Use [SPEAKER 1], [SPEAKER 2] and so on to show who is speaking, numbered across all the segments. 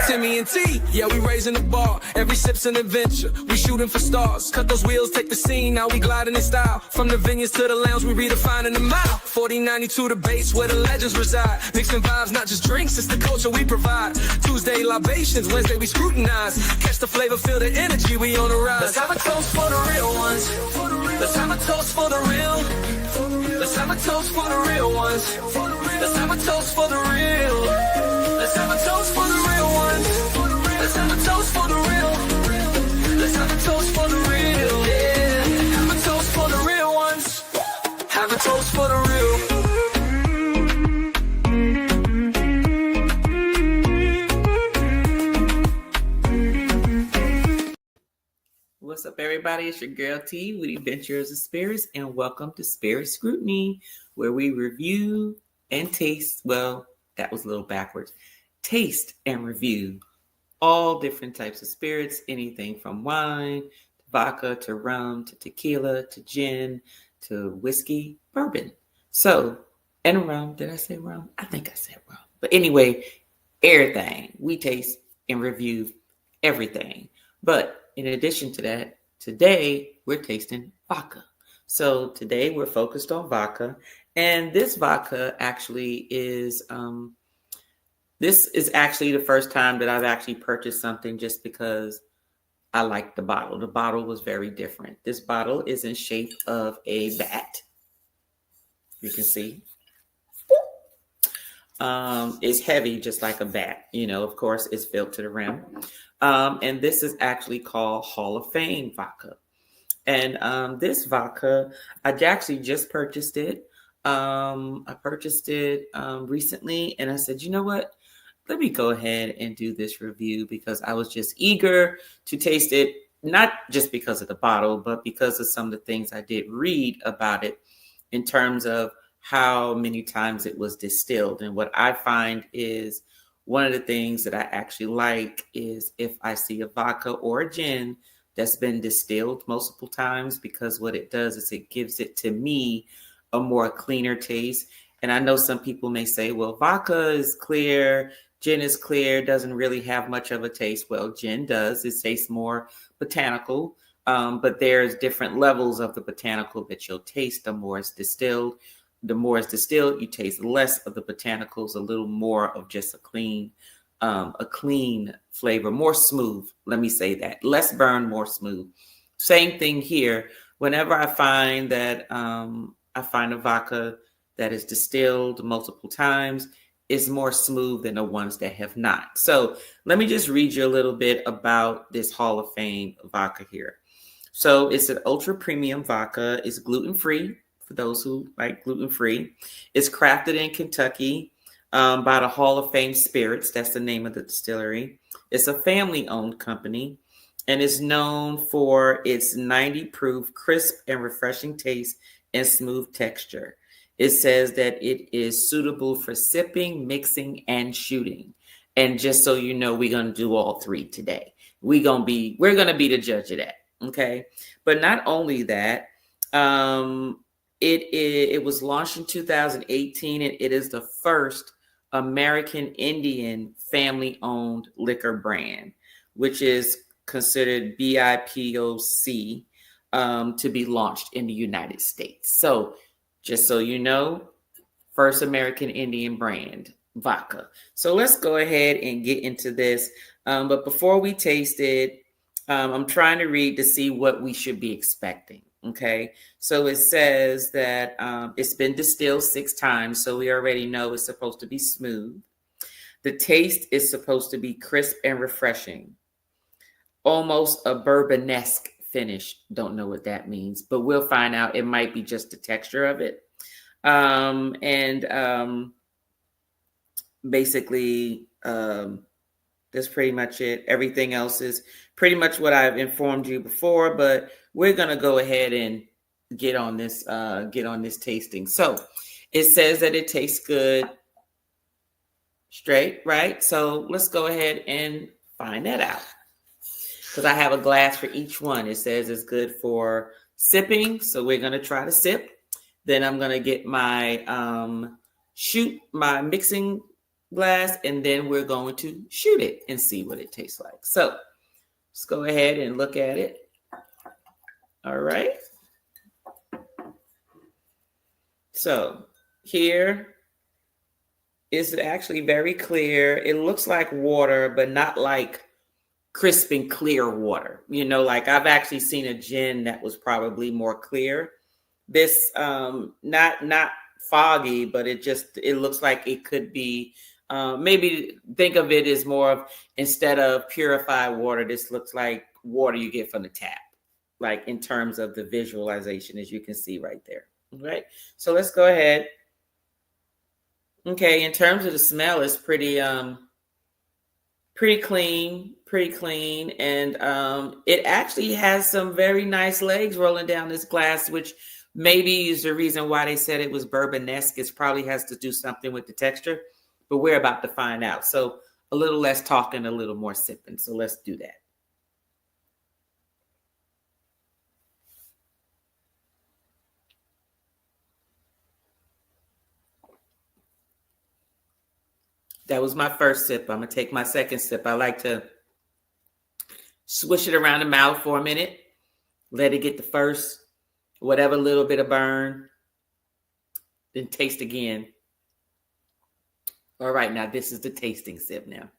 [SPEAKER 1] Timmy and T, yeah, we raising the bar. Every sip's an adventure, we shooting for stars. Cut those wheels, take the scene, now we gliding in style. From the vineyards to the lounge, we redefining the mile. 4092 the base, where the legends reside. Mixing vibes, not just drinks, it's the culture we provide. Tuesday libations, Wednesday we scrutinize. Catch the flavor, feel the energy, we on the rise. Let's have a toast for the real ones. Let's have a toast for the real. Let's have a toast for the real ones. Let's have a toast for the real. Let's have a toast for the real ones. Let's have a toast for the real. Let's have a toast for the real. Yeah. Have a toast for the real ones. Have a toast for the real.
[SPEAKER 2] What's up, everybody? It's your girl T with Adventures of Spirits, and welcome to Spirit Scrutiny, where we review and taste. Well, that was a little backwards. Taste and review all different types of spirits, anything from wine, to vodka, to rum, to tequila, to gin, to whiskey, bourbon. So, and rum. Did I say rum? I think I said rum. But anyway, everything. We taste and review everything. But in addition to that, today we're tasting vodka. So today we're focused on vodka, and this vodka actually is, this is actually the first time that I've actually purchased something just because I like the bottle. The bottle was very different. This bottle is in shape of a bat. You can see. It's heavy, just like a bat. You know, of course, it's filled to the rim. And this is actually called Hall of Fame vodka. And this vodka, I actually just purchased it. I purchased it recently, and I said, you know what? Let me go ahead and do this review because I was just eager to taste it, not just because of the bottle, but because of some of the things I did read about it in terms of how many times it was distilled. And what I find is one of the things that I actually like is if I see a vodka or a gin that's been distilled multiple times, because what it does is it gives it to me a more cleaner taste. And I know some people may say, well, vodka is clear, gin is clear, doesn't really have much of a taste. Well, gin does. It tastes more botanical, but there's different levels of the botanical that you'll taste the more it's distilled. The more it's distilled, you taste less of the botanicals, a little more of just a clean flavor, more smooth. Let me say that. Less burn, more smooth. Same thing here. Whenever I find that I find a vodka that is distilled multiple times, it's more smooth than the ones that have not. So let me just read you a little bit about this Hall of Fame vodka here. So it's an ultra premium vodka. It's gluten-free. For those who like gluten-free. It's crafted in Kentucky by the Hall of Fame Spirits. That's the name of the distillery. It's a family-owned company, and is known for its 90 proof, crisp and refreshing taste and smooth texture. It says that it is suitable for sipping, mixing, and shooting. And just so you know, we're going to do all three today. We're going to be the judge of that. Okay. But not only that, it was launched in 2018, and it is the first American Indian family-owned liquor brand, which is considered BIPOC to be launched in the United States. So just so you know, first American Indian brand vodka. So let's go ahead and get into this. But before we taste it, I'm trying to read to see what we should be expecting. Okay, so it says that it's been distilled 6 times, so we already know it's supposed to be smooth. The taste is supposed to be crisp and refreshing, almost a bourbonesque finish. Don't know what that means, but we'll find out. It might be just the texture of it. Basically, that's pretty much it. Everything else is pretty much what I've informed you before, but we're going to go ahead and get on this tasting. So it says that it tastes good straight, right? So let's go ahead and find that out. Because I have a glass for each one. It says it's good for sipping. So we're going to try to sip. Then I'm going to get my my mixing glass, and then we're going to shoot it and see what it tastes like. So let's go ahead and look at it. All right. So here is actually very clear. It looks like water, but not like crisp and clear water. Like I've actually seen a gin that was probably more clear. This not foggy, but it looks like it could be maybe think of it as more of, instead of purified water, this looks like water you get from the tap, like in terms of the visualization, as you can see right there. Right. So let's go ahead. Okay, in terms of the smell, it's pretty clean, and it actually has some very nice legs rolling down this glass, which maybe is the reason why they said it was bourbonesque. It probably has to do something with the texture, but we're about to find out. So a little less talking, a little more sipping. So let's do that. That was my first sip. I'm going to take my second sip. I like to swish it around the mouth for a minute. Let it get the first, whatever little bit of burn. Then taste again. All right, now this is the tasting sip now.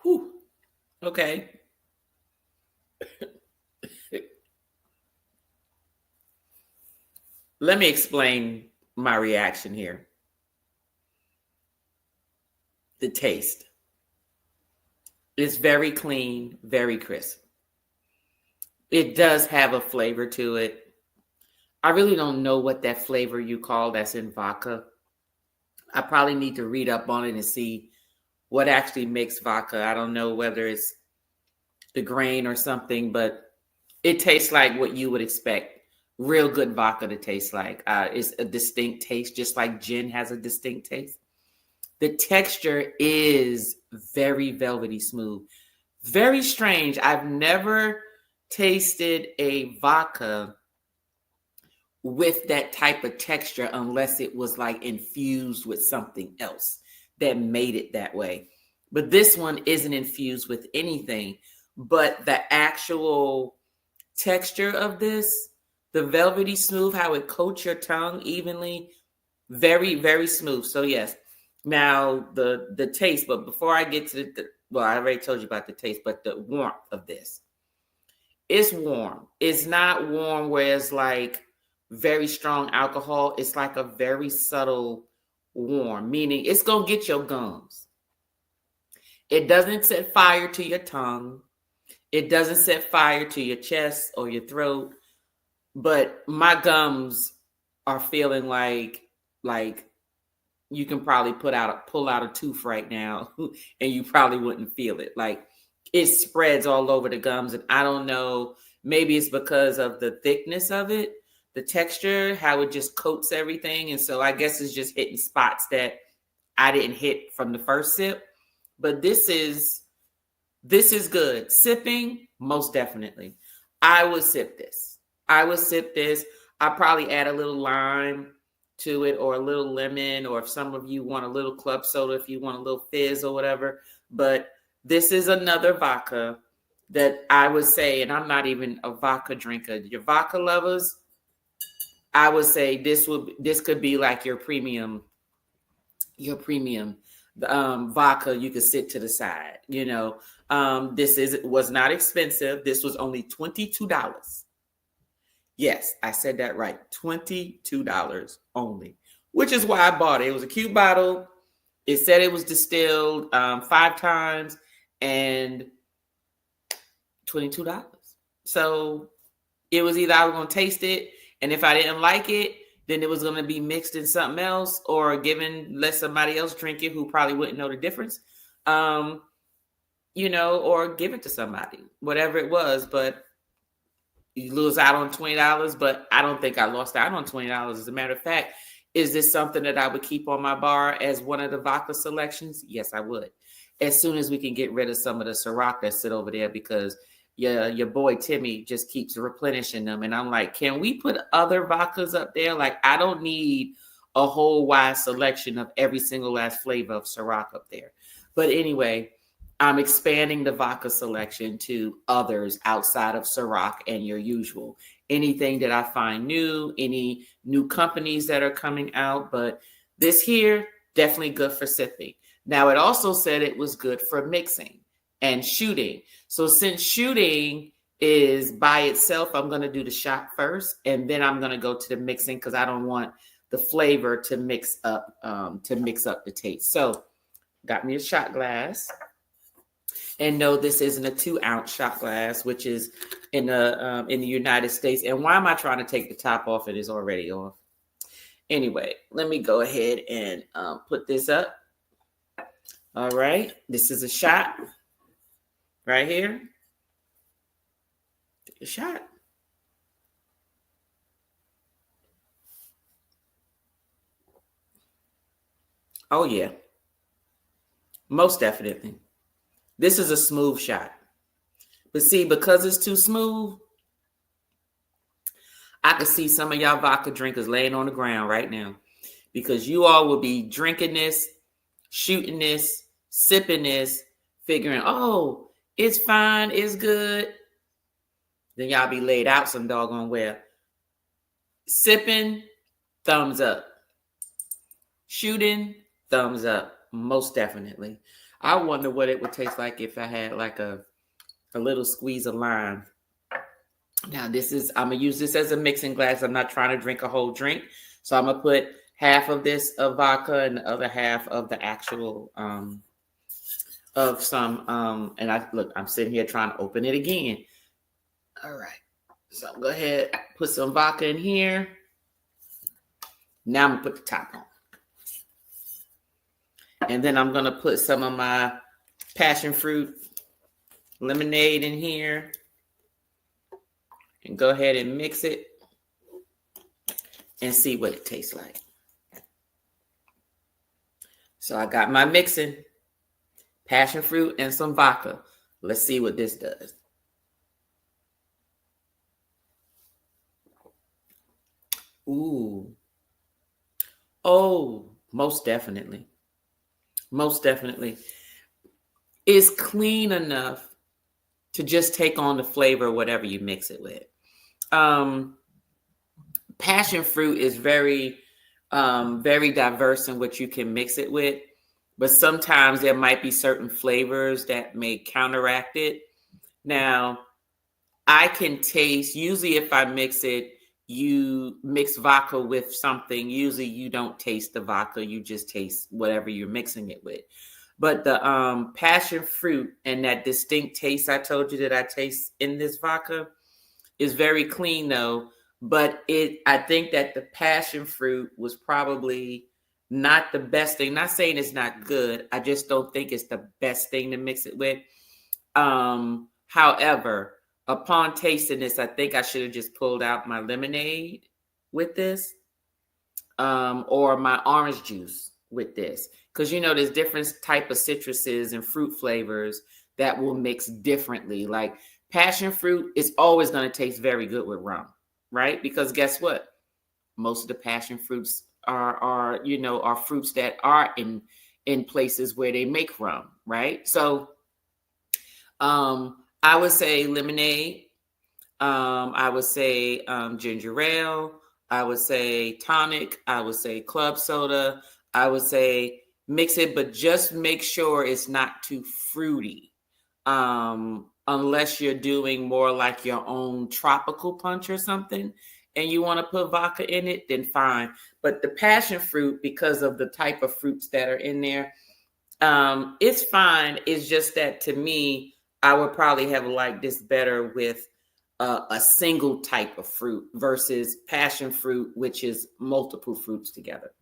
[SPEAKER 2] Whew. Okay. Let me explain my reaction here. The taste. It's very clean, very crisp. It does have a flavor to it. I really don't know what that flavor you call that's in vodka. I probably need to read up on it and see what actually makes vodka. I don't know whether it's the grain or something, but it tastes like what you would expect real good vodka to taste like. It's a distinct taste, just like gin has a distinct taste. The texture is very velvety smooth. Very strange. I've never tasted a vodka with that type of texture unless it was like infused with something else that made it that way. But this one isn't infused with anything, but the actual texture of this, the velvety smooth, how it coats your tongue evenly, very, very smooth. So yes. Now the taste, but before I get to well, I already told you about the taste, but the warmth of this. It's warm. It's not warm where it's like very strong alcohol. It's like a very subtle warm, meaning it's going to get your gums. It doesn't set fire to your tongue. It doesn't set fire to your chest or your throat. But my gums are feeling like you can probably pull out a tooth right now and you probably wouldn't feel it. Like it spreads all over the gums. And I don't know, maybe it's because of the thickness of it, the texture, how it just coats everything. And so I guess it's just hitting spots that I didn't hit from the first sip. But this is good. Sipping, most definitely. I would sip this. I'd probably add a little lime to it or a little lemon, or if some of you want a little club soda, if you want a little fizz or whatever. But this is another vodka that I would say, and I'm not even a vodka drinker. Your vodka lovers, I would say this could be like your premium vodka you could sit to the side. This was not expensive. This was only $22. Yes, I said that right. $22 only, which is why I bought it. It was a cute bottle. It said it was distilled 5 times and $22. So it was either I was going to taste it, and if I didn't like it, then it was going to be mixed in something else or let somebody else drink it who probably wouldn't know the difference, or give it to somebody, whatever it was. But you lose out on $20, but I don't think I lost out on $20. As a matter of fact, is this something that I would keep on my bar as one of the vodka selections? Yes, I would. as soon as we can get rid of some of the Ciroc that sit over there, because your boy Timmy just keeps replenishing them. And I'm like, can we put other vodkas up there? Like, I don't need a whole wide selection of every single last flavor of Ciroc up there. But anyway, I'm expanding the vodka selection to others outside of Ciroc and your usual. Anything that I find new, any new companies that are coming out. But this here, definitely good for sipping. Now, it also said it was good for mixing and shooting. So since shooting is by itself, I'm going to do the shot first, and then I'm going to go to the mixing because I don't want the flavor to mix up the taste. So got me a shot glass. And no, this isn't a 2-ounce shot glass, which is in the United States. And why am I trying to take the top off? It is already off. Anyway, let me go ahead and put this up. All right, this is a shot right here. Take a shot. Oh yeah, most definitely. This is a smooth shot. But see, because it's too smooth, I can see some of y'all vodka drinkers laying on the ground right now, because you all will be drinking this, shooting this, sipping this, figuring, oh, it's fine, it's good. Then y'all be laid out some doggone well. Sipping, thumbs up. Shooting, thumbs up. Most definitely. I wonder what it would taste like if I had like a little squeeze of lime. Now I'm going to use this as a mixing glass. I'm not trying to drink a whole drink. So I'm going to put half of this of vodka and the other half of the actual, and I'm sitting here trying to open it again. All right. So go ahead, put some vodka in here. Now I'm going to put the top on. And then I'm going to put some of my passion fruit lemonade in here and go ahead and mix it and see what it tastes like. So I got my mixing, passion fruit and some vodka. Let's see what this does. Ooh. Oh, most definitely. Most definitely. It's clean enough to just take on the flavor of whatever you mix it with. Passion fruit is very, very diverse in what you can mix it with, but sometimes there might be certain flavors that may counteract it. Now, I can taste, usually if I mix it, you mix vodka with something, usually you don't taste the vodka, you just taste whatever you're mixing it with. But the passion fruit and that distinct taste I told you that I taste in this vodka is very clean though. But I think that the passion fruit was probably not the best thing. Not saying it's not good. I just don't think it's the best thing to mix it with. However, upon tasting this, I think I should have just pulled out my lemonade with this, or my orange juice with this. Because, there's different type of citruses and fruit flavors that will mix differently. Like passion fruit is always going to taste very good with rum, right? Because guess what? Most of the passion fruits are fruits that are in places where they make rum, right? So, I would say lemonade. I would say ginger ale. I would say tonic. I would say club soda. I would say mix it, but just make sure it's not too fruity. Unless you're doing more like your own tropical punch or something, and you want to put vodka in it, then fine. But the passion fruit, because of the type of fruits that are in there, it's fine. It's just that to me, I would probably have liked this better with a single type of fruit versus passion fruit, which is multiple fruits together.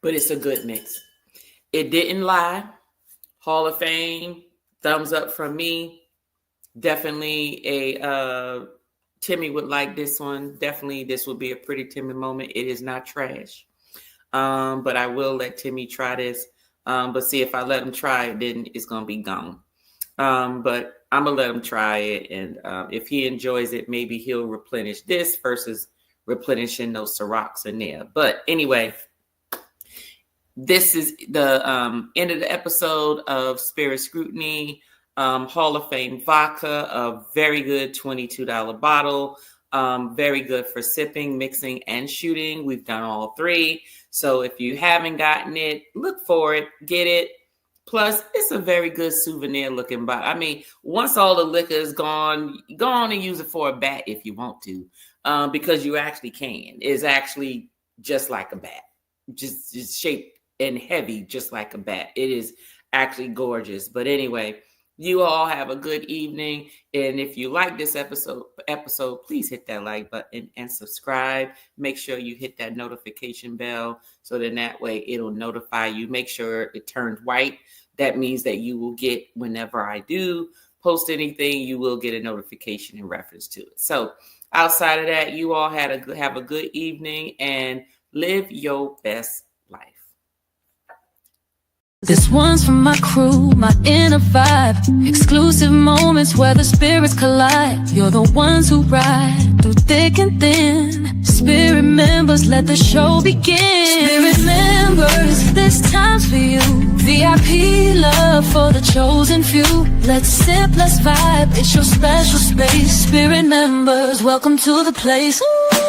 [SPEAKER 2] But it's a good mix. It didn't lie. Hall of Fame, thumbs up from me. Definitely a Timmy would like this one. Definitely this would be a pretty Timmy moment. It is not trash. But I will let Timmy try this. But see, if I let him try it, then it's going to be gone. But I'm going to let him try it. And if he enjoys it, maybe he'll replenish this versus replenishing those Cirocs in there. But anyway, this is the end of the episode of Spirit Scrutiny. Hall of Fame vodka, a very good $22 bottle. Very good for sipping, mixing, and shooting. We've done all three. So if you haven't gotten it, look for it, get it. Plus, it's a very good souvenir looking bottle. I mean, once all the liquor is gone, go on and use it for a bat if you want to, because you actually can. It's actually just like a bat, just shaped and heavy, just like a bat. It is actually gorgeous. But anyway, you all have a good evening. And if you like this episode, please hit that like button and subscribe. Make sure you hit that notification bell so then that way it'll notify you. Make sure it turns white. That means that you will get, whenever I do post anything, you will get a notification in reference to it. So outside of that, you all have a good evening and live your best life.
[SPEAKER 3] This one's for my crew, my inner vibe. Exclusive moments where the spirits collide. You're the ones who ride through thick and thin. Spirit members, let the show begin. Spirit members, this time's for you. VIP love for the chosen few. Let's sip, let's vibe, it's your special space. Spirit members, welcome to the place. Ooh.